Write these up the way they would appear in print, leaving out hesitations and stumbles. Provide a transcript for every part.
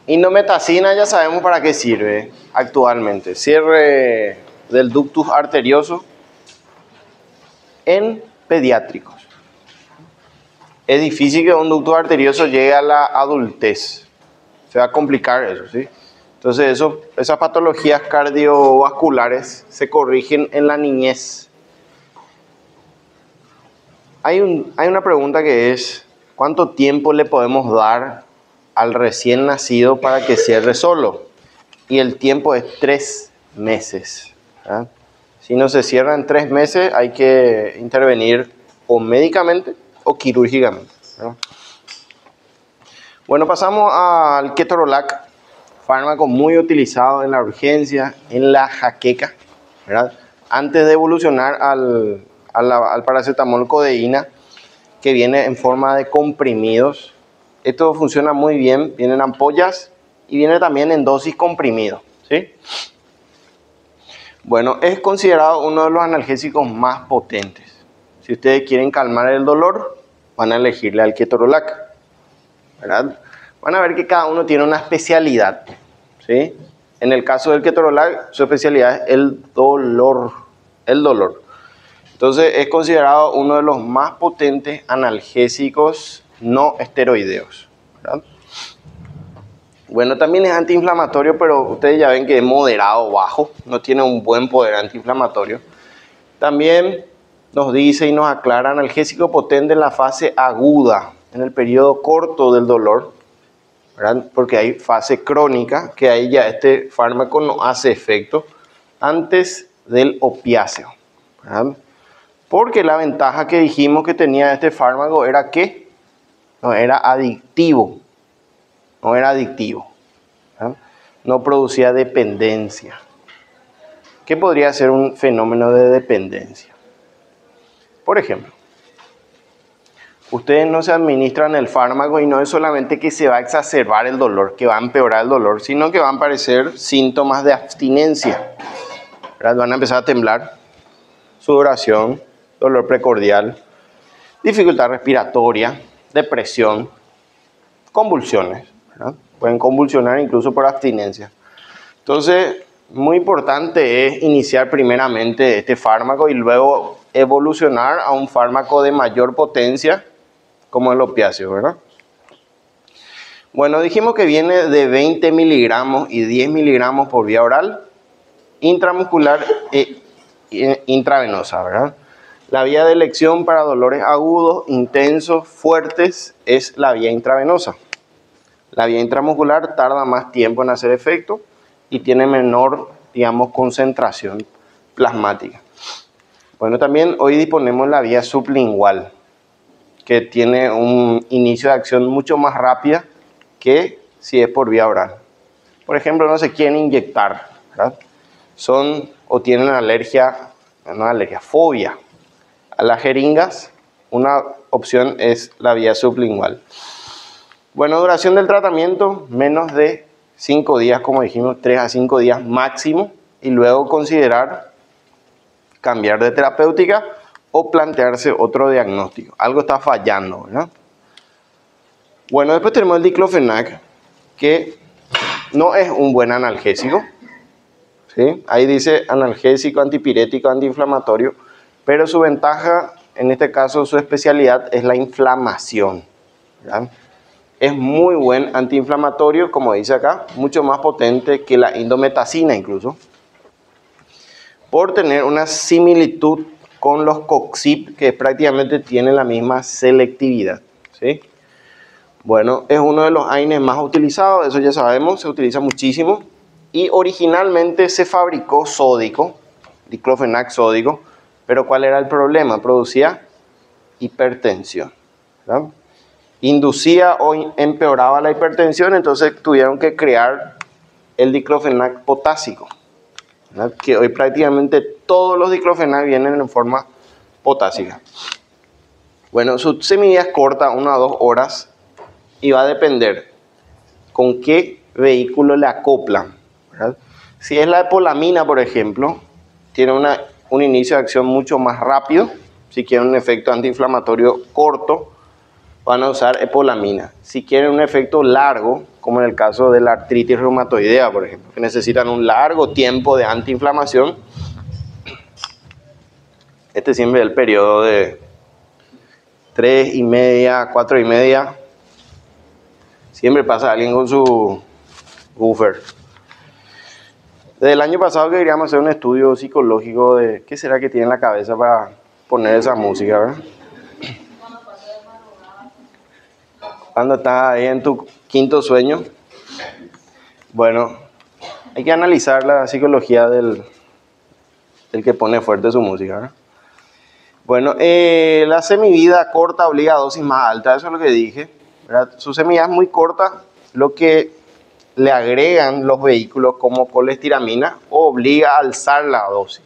Indometacina ya sabemos para qué sirve actualmente. Cierre del ductus arterioso en pediátricos. Es difícil que un ductus arterioso llegue a la adultez. Se va a complicar eso, ¿sí? Entonces esas patologías cardiovasculares se corrigen en la niñez. Hay una pregunta que es, ¿cuánto tiempo le podemos dar al recién nacido para que cierre solo? Y el tiempo es 3 meses. ¿Verdad? Si no se cierra en 3 meses, hay que intervenir o médicamente o quirúrgicamente. ¿Verdad? Bueno, pasamos al ketorolac, fármaco muy utilizado en la urgencia, en la jaqueca, ¿verdad? Antes de evolucionar al paracetamol codeína, que viene en forma de comprimidos. Esto funciona muy bien, vienen ampollas y viene también en dosis comprimido, ¿sí? Bueno, es considerado uno de los analgésicos más potentes. Si ustedes quieren calmar el dolor, van a elegirle al ketorolac, ¿verdad? Van a ver que cada uno tiene una especialidad, ¿sí? En el caso del ketorolac, su especialidad es el dolor. Entonces es considerado uno de los más potentes analgésicos no esteroideos, ¿verdad? Bueno, también es antiinflamatorio, pero ustedes ya ven que es moderado o bajo, no tiene un buen poder antiinflamatorio. También nos dice y nos aclara analgésico potente en la fase aguda, en el periodo corto del dolor, ¿verdad? Porque hay fase crónica, que ahí ya este fármaco no hace efecto antes del opiáceo, ¿verdad? Porque la ventaja que dijimos que tenía este fármaco era que no era adictivo. ¿Verdad? No producía dependencia. ¿Qué podría ser un fenómeno de dependencia? Por ejemplo, ustedes no se administran el fármaco y no es solamente que se va a exacerbar el dolor, que va a empeorar el dolor, sino que van a aparecer síntomas de abstinencia, ¿verdad? Van a empezar a temblar, sudoración, dolor precordial, dificultad respiratoria, depresión, convulsiones, ¿verdad? Pueden convulsionar incluso por abstinencia. Entonces, muy importante es iniciar primeramente este fármaco y luego evolucionar a un fármaco de mayor potencia como el opiáceo, ¿verdad? Bueno, dijimos que viene de 20 miligramos y 10 miligramos por vía oral, intramuscular e intravenosa, ¿verdad? La vía de elección para dolores agudos, intensos, fuertes es la vía intravenosa. La vía intramuscular tarda más tiempo en hacer efecto y tiene menor, digamos, concentración plasmática. Bueno, también hoy disponemos de la vía sublingual, que tiene un inicio de acción mucho más rápida que si es por vía oral. Por ejemplo, no se quieren inyectar, ¿verdad? O tienen fobia a las jeringas, una opción es la vía sublingual. Bueno, duración del tratamiento, menos de 5 días, como dijimos, 3 a 5 días máximo, y luego considerar cambiar de terapéutica o plantearse otro diagnóstico. Algo está fallando, ¿verdad? Bueno, después tenemos el diclofenac, que no es un buen analgésico, ¿sí? Ahí dice analgésico, antipirético, antiinflamatorio, pero su ventaja, en este caso su especialidad, es la inflamación, ¿verdad? Es muy buen antiinflamatorio, como dice acá, mucho más potente que la indometacina incluso, por tener una similitud con los coxib, que prácticamente tienen la misma selectividad, ¿sí? Bueno, es uno de los AINES más utilizados, eso ya sabemos, se utiliza muchísimo, y originalmente se fabricó sódico, diclofenac sódico, pero ¿cuál era el problema? Producía hipertensión, ¿verdad? Inducía o empeoraba la hipertensión, entonces tuvieron que crear el diclofenac potásico, ¿verdad? Que hoy prácticamente todos los diclofenac vienen en forma potásica. Bueno, su semilla es corta, 1 a 2 horas, y va a depender con qué vehículo le acoplan, ¿verdad? Si es la epolamina, por ejemplo, tiene un inicio de acción mucho más rápido. Si quieren un efecto antiinflamatorio corto, van a usar epolamina. Si quieren un efecto largo, como en el caso de la artritis reumatoidea, por ejemplo, que necesitan un largo tiempo de antiinflamación. Este siempre es el periodo de 3:30, 4:30. Siempre pasa alguien con su buffer. Desde el año pasado que queríamos hacer un estudio psicológico de qué será que tiene en la cabeza para poner esa música, ¿verdad? Cuando estás ahí en tu quinto sueño. Bueno, hay que analizar la psicología del que pone fuerte su música, ¿verdad? Bueno, la semivida corta obliga a dosis más altas, eso es lo que dije, ¿verdad? Su semivida es muy corta, lo que le agregan los vehículos como colestiramina obliga a alzar la dosis.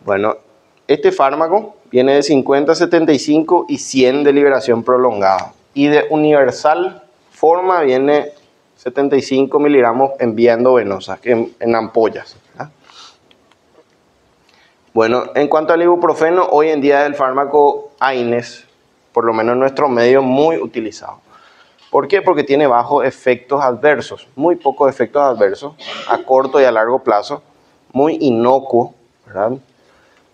Bueno, este fármaco viene de 50, 75 y 100 de liberación prolongada. Y de universal forma viene 75 miligramos en vía endovenosa, en ampollas, ¿verdad? Bueno, en cuanto al ibuprofeno, hoy en día es el fármaco AINES, por lo menos en nuestro medio, muy utilizado. ¿Por qué? Porque tiene bajos efectos adversos, muy pocos efectos adversos, a corto y a largo plazo, muy inocuo, ¿verdad?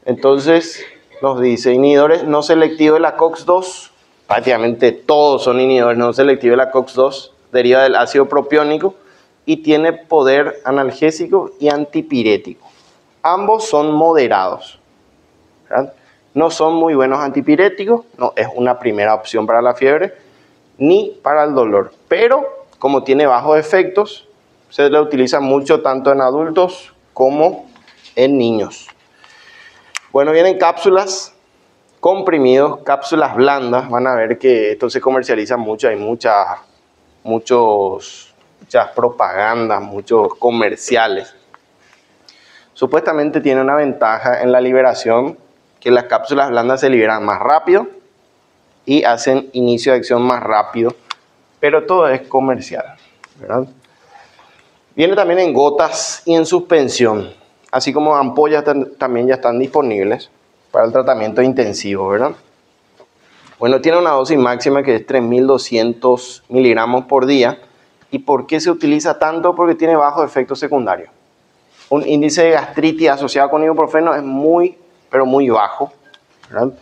Entonces, nos dice, inhibidores no selectivos de la COX-2, prácticamente todos son inhibidores no selectivos de la COX-2, deriva del ácido propiónico y tiene poder analgésico y antipirético. Ambos son moderados, ¿verdad? No son muy buenos antipiréticos, no es una primera opción para la fiebre, ni para el dolor. Pero, como tiene bajos efectos, se le utiliza mucho tanto en adultos como en niños. Bueno, vienen cápsulas, comprimidos, cápsulas blandas. Van a ver que esto se comercializa mucho, hay muchas propagandas, muchos comerciales. Supuestamente tiene una ventaja en la liberación, que las cápsulas blandas se liberan más rápido y hacen inicio de acción más rápido, pero todo es comercial, ¿verdad? Viene también en gotas y en suspensión, así como ampollas también ya están disponibles para el tratamiento intensivo, ¿verdad? Bueno, tiene una dosis máxima que es 3.200 miligramos por día. ¿Y por qué se utiliza tanto? Porque tiene bajo efecto secundario. Un índice de gastritis asociado con ibuprofeno es muy, pero muy bajo, ¿verdad?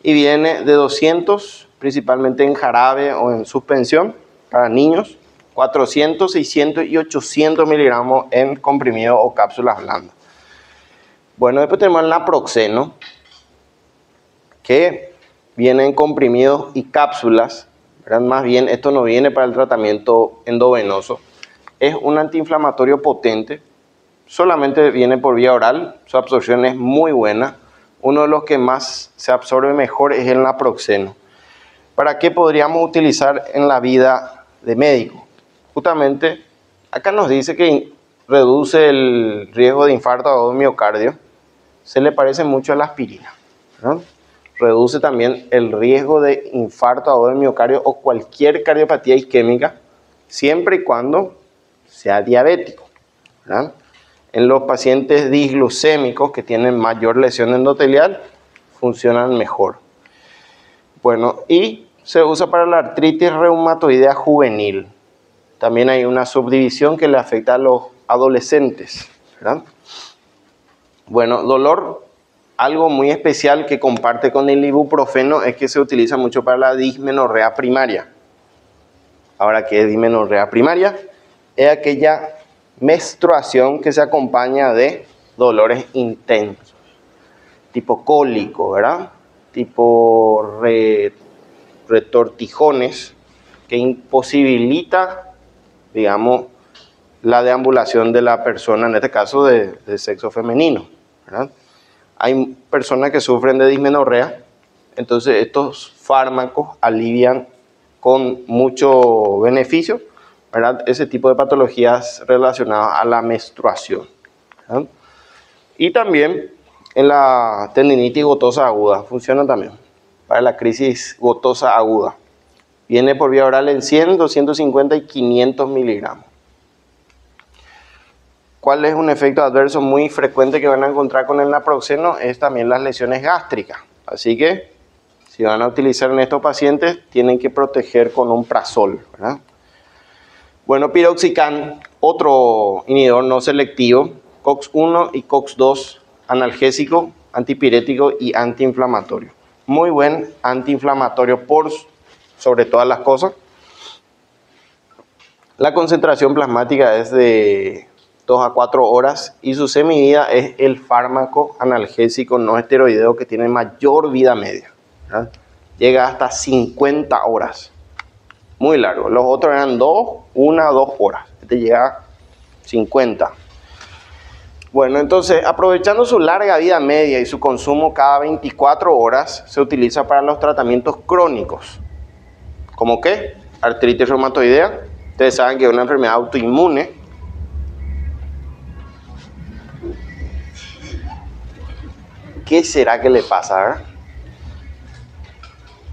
Y viene de 200, principalmente en jarabe o en suspensión para niños, 400, 600 y 800 miligramos en comprimido o cápsulas blandas. Bueno, después tenemos el naproxeno, que viene en comprimidos y cápsulas, ¿verdad? Más bien, esto no viene para el tratamiento endovenoso. Es un antiinflamatorio potente, solamente viene por vía oral, su absorción es muy buena. Uno de los que más se absorbe mejor es el naproxeno. ¿Para qué podríamos utilizar en la vida de médico? Justamente, acá nos dice que reduce el riesgo de infarto agudo de miocardio. Se le parece mucho a la aspirina, ¿no? Reduce también el riesgo de infarto agudo de miocardio o cualquier cardiopatía isquémica, siempre y cuando sea diabético, ¿verdad? En los pacientes disglucémicos que tienen mayor lesión endotelial, funcionan mejor. Bueno, y se usa para la artritis reumatoidea juvenil. También hay una subdivisión que le afecta a los adolescentes, ¿verdad? Bueno, dolor, algo muy especial que comparte con el ibuprofeno es que se utiliza mucho para la dismenorrea primaria. Ahora, ¿qué es dismenorrea primaria? Es aquella menstruación que se acompaña de dolores intensos, tipo cólico, ¿verdad? Tipo retortijones, que imposibilita, digamos, la deambulación de la persona, en este caso de sexo femenino, ¿verdad? Hay personas que sufren de dismenorrea, entonces estos fármacos alivian con mucho beneficio, ¿verdad? Ese tipo de patologías relacionadas a la menstruación, ¿verdad? Y también en la tendinitis gotosa aguda, funciona también para la crisis gotosa aguda. Viene por vía oral en 100, 250 y 500 miligramos. ¿Cuál es un efecto adverso muy frecuente que van a encontrar con el naproxeno? Es también las lesiones gástricas. Así que, si van a utilizar en estos pacientes, tienen que proteger con un prazol, ¿verdad? Bueno, piroxicam, otro inhibidor no selectivo, COX-1 y COX-2, analgésico, antipirético y antiinflamatorio. Muy buen antiinflamatorio sobre todas las cosas. La concentración plasmática es de 2 a 4 horas y su semivida es el fármaco analgésico no esteroideo que tiene mayor vida media, ¿verdad? Llega hasta 50 horas. Muy largo. Los otros eran 1 a 2 horas. Este llega a 50. Bueno, entonces, aprovechando su larga vida media y su consumo cada 24 horas, se utiliza para los tratamientos crónicos. ¿Cómo qué? Artritis reumatoidea. Ustedes saben que es una enfermedad autoinmune. ¿Qué será que le pasa? ¿Verdad?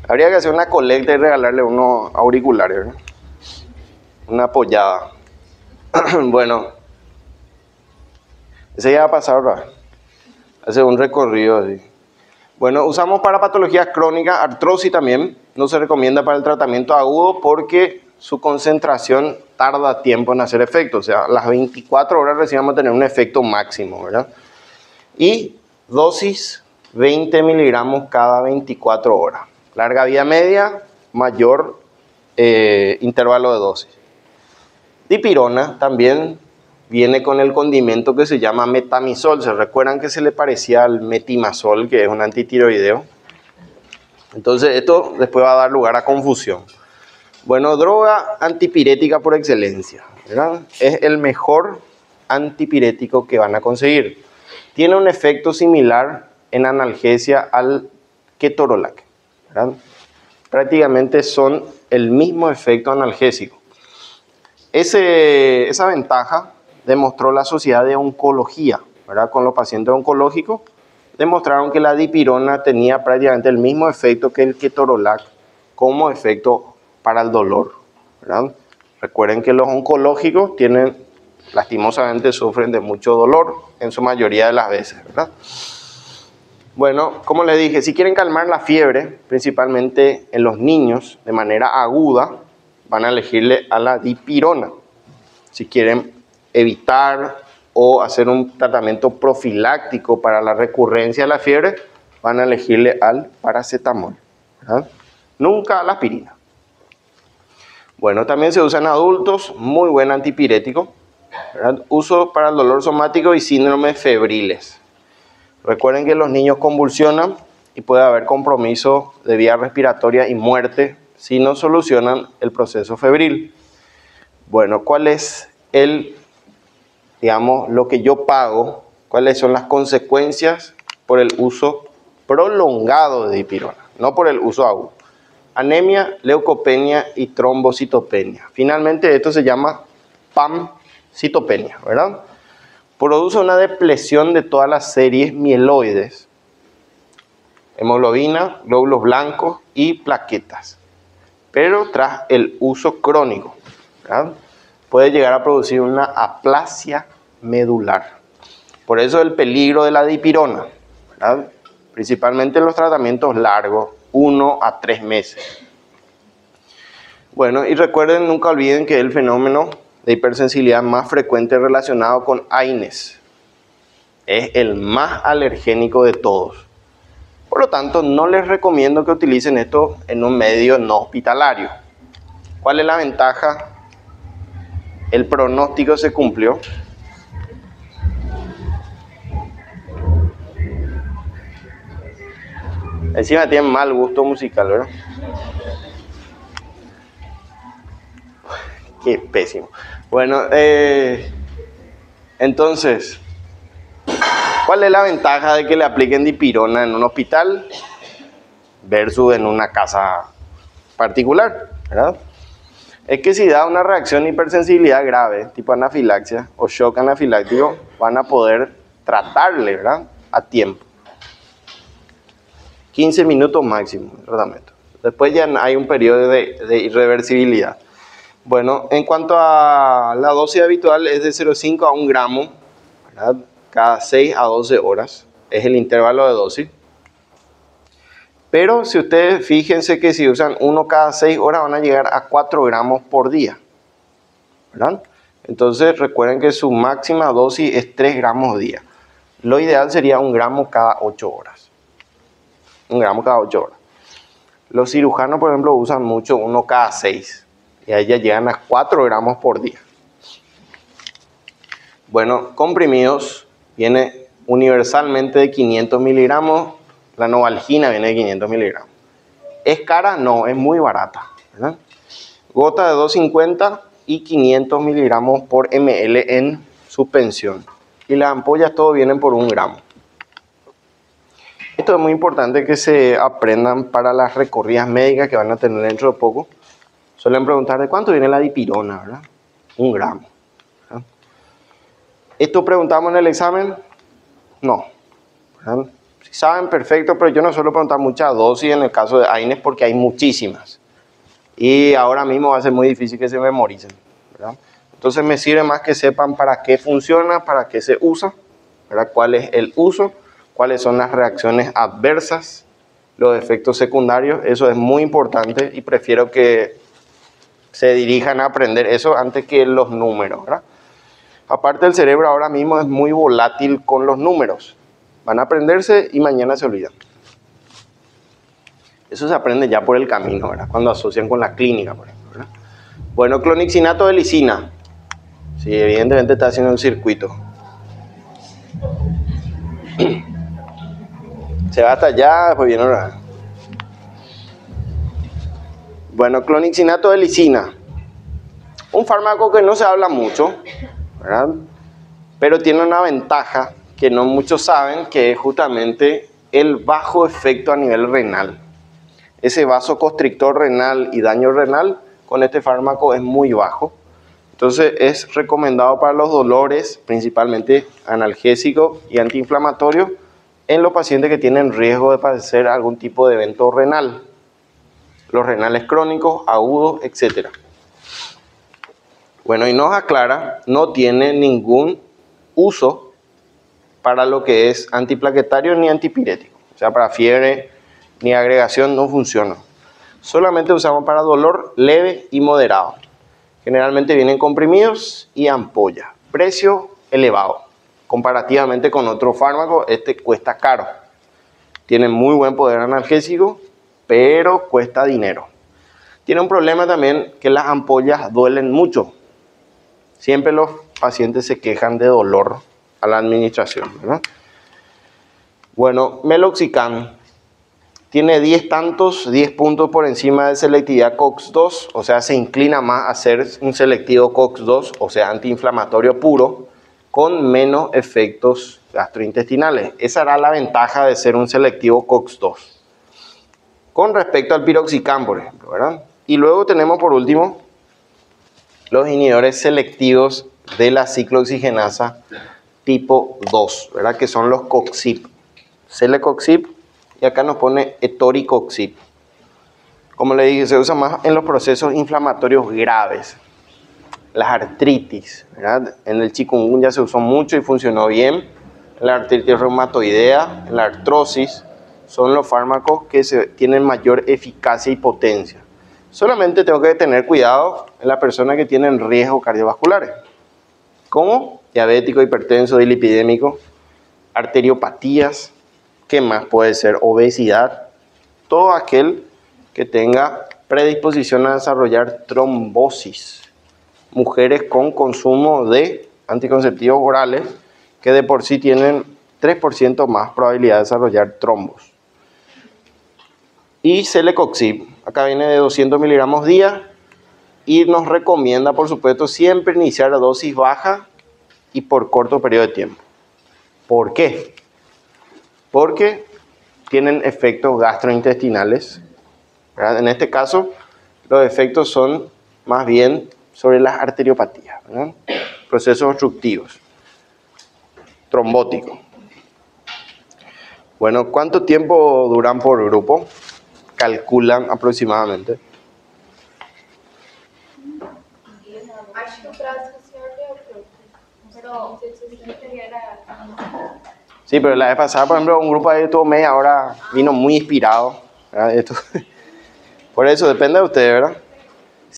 Habría que hacer una colecta y regalarle unos auriculares, ¿verdad? Una apoyada. Bueno, ese ya va a pasar, ¿verdad? Hacer un recorrido así. Bueno, usamos para patologías crónicas, artrosis también. No se recomienda para el tratamiento agudo porque su concentración tarda tiempo en hacer efecto. O sea, las 24 horas recién vamos a tener un efecto máximo, ¿verdad? Y dosis 20 miligramos cada 24 horas. Larga vida media, mayor intervalo de dosis. Dipirona también viene con el condimento que se llama metamizol. ¿Se recuerdan que se le parecía al metimazol, que es un antitiroideo? Entonces esto después va a dar lugar a confusión. Bueno, droga antipirética por excelencia, ¿verdad? Es el mejor antipirético que van a conseguir. Tiene un efecto similar en analgesia al ketorolac, ¿verdad? Prácticamente son el mismo efecto analgésico. Esa ventaja demostró la Sociedad de Oncología, ¿verdad? Con los pacientes oncológicos, demostraron que la dipirona tenía prácticamente el mismo efecto que el ketorolac como efecto para el dolor, ¿verdad? Recuerden que los oncológicos lastimosamente sufren de mucho dolor en su mayoría de las veces, ¿verdad? Bueno, como les dije, si quieren calmar la fiebre, principalmente en los niños de manera aguda, van a elegirle a la dipirona. Si quieren evitar o hacer un tratamiento profiláctico para la recurrencia de la fiebre, van a elegirle al paracetamol, ¿verdad? Nunca a la aspirina. Bueno, también se usa en adultos, muy buen antipirético, ¿verdad? Uso para el dolor somático y síndromes febriles. Recuerden que los niños convulsionan y puede haber compromiso de vía respiratoria y muerte si no solucionan el proceso febril. Bueno, ¿cuál es lo que yo pago? ¿Cuáles son las consecuencias por el uso prolongado de dipirona? No por el uso agudo. Anemia, leucopenia y trombocitopenia. Finalmente esto se llama pancitopenia, ¿verdad? Produce una depresión de todas las series mieloides, hemoglobina, glóbulos blancos y plaquetas. Pero tras el uso crónico, ¿verdad? Puede llegar a producir una aplasia medular. Por eso el peligro de la dipirona, ¿verdad? Principalmente en los tratamientos largos, 1 a 3 meses. Bueno, y recuerden, nunca olviden que el fenómeno de hipersensibilidad más frecuente relacionado con AINES es el más alergénico de todos. Por lo tanto, no les recomiendo que utilicen esto en un medio no hospitalario. ¿Cuál es la ventaja? El pronóstico se cumplió. Encima tienen mal gusto musical, ¿verdad? Qué pésimo. Bueno, entonces, ¿cuál es la ventaja de que le apliquen dipirona en un hospital versus en una casa particular, ¿verdad? Es que si da una reacción de hipersensibilidad grave, tipo anafilaxia o shock anafiláctico, van a poder tratarle, ¿verdad? A tiempo. 15 minutos máximo de tratamiento. Después ya hay un periodo de irreversibilidad. Bueno, en cuanto a la dosis habitual es de 0,5 a 1 gramo, ¿verdad? Cada 6 a 12 horas. Es el intervalo de dosis. Pero si ustedes fíjense que si usan uno cada 6 horas van a llegar a 4 gramos por día, ¿verdad? Entonces recuerden que su máxima dosis es 3 gramos día. Lo ideal sería 1 gramo cada 8 horas. 1 gramo cada 8 horas. Los cirujanos, por ejemplo, usan mucho 1 cada 6. Y ahí ya llegan a 4 gramos por día. Bueno, comprimidos viene universalmente de 500 miligramos. La Novalgina viene de 500 miligramos. ¿Es cara? No, es muy barata, ¿verdad? Gota de 250 y 500 miligramos por ml en suspensión. Y las ampollas todo vienen por 1 gramo. Esto es muy importante que se aprendan para las recorridas médicas que van a tener dentro de poco. Suelen preguntar de cuánto viene la dipirona, ¿verdad? 1 gramo. ¿Verdad? ¿Esto preguntamos en el examen? No. ¿Verdad? Si saben, perfecto, pero yo no suelo preguntar mucha dosis en el caso de AINES porque hay muchísimas. Y ahora mismo va a ser muy difícil que se memoricen, ¿verdad? Entonces me sirve más que sepan para qué funciona, para qué se usa, ¿verdad? Cuál es el uso, cuáles son las reacciones adversas, los efectos secundarios. Eso es muy importante y prefiero que se dirijan a aprender eso antes que los números, ¿verdad? Aparte, el cerebro ahora mismo es muy volátil con los números. Van a aprenderse y mañana se olvidan. Eso se aprende ya por el camino, ¿verdad? Cuando asocian con la clínica, por ejemplo, ¿verdad? Bueno, clonixinato de lisina. Sí, evidentemente está haciendo un circuito. Se va hasta allá, después viene ahora. Bueno, clonixinato de lisina. Un fármaco que no se habla mucho, ¿verdad? Pero tiene una ventaja que no muchos saben, que es justamente el bajo efecto a nivel renal. Ese vasoconstrictor renal y daño renal con este fármaco es muy bajo. Entonces es recomendado para los dolores, principalmente analgésico y antiinflamatorio, en los pacientes que tienen riesgo de padecer algún tipo de evento renal. Los renales crónicos, agudos, etc. Bueno, y nos aclara, no tiene ningún uso para lo que es antiplaquetario ni antipirético. O sea, para fiebre ni agregación no funciona. Solamente usamos para dolor leve y moderado. Generalmente vienen comprimidos y ampollas. Precio elevado. Comparativamente con otro fármaco, este cuesta caro. Tiene muy buen poder analgésico, pero cuesta dinero. Tiene un problema también que las ampollas duelen mucho. Siempre los pacientes se quejan de dolor a la administración, ¿verdad? Bueno, meloxicam tiene 10 puntos por encima de selectividad COX-2, o sea, se inclina más a ser un selectivo COX-2, o sea, antiinflamatorio puro, con menos efectos gastrointestinales. Esa era la ventaja de ser un selectivo COX-2. Con respecto al piroxicam, por ejemplo, ¿verdad? Y luego tenemos por último los inhibidores selectivos de la ciclooxigenasa tipo 2, ¿verdad? Que son los COXIP. Celecoxib y acá nos pone etoricoxib. Como le dije, se usa más en los procesos inflamatorios graves. Las artritis, ¿verdad? En el chikungunya se usó mucho y funcionó bien. En la artritis reumatoidea, en la artrosis, son los fármacos que tienen mayor eficacia y potencia. Solamente tengo que tener cuidado en las personas que tienen riesgos cardiovasculares, como diabético, hipertenso, dislipidémico, arteriopatías, ¿qué más puede ser? Obesidad, todo aquel que tenga predisposición a desarrollar trombosis. Mujeres con consumo de anticonceptivos orales que de por sí tienen 3% más probabilidad de desarrollar trombos. Y celecoxib, acá viene de 200 miligramos día y nos recomienda, por supuesto, siempre iniciar a dosis baja y por corto periodo de tiempo. ¿Por qué? Porque tienen efectos gastrointestinales, ¿verdad? En este caso, los efectos son más bien sobre las arteriopatías, ¿verdad? Procesos obstructivos, trombóticos. Bueno, ¿cuánto tiempo duran por grupo? Calculan aproximadamente. Acho que o prazo que o senhor deu, pero não sei se você era... Sí, pero la vez pasada, por ejemplo, un grupo ahí estuvo media hora, vino muy inspirado, ¿verdad? Esto, por eso depende de ustedes, ¿verdad?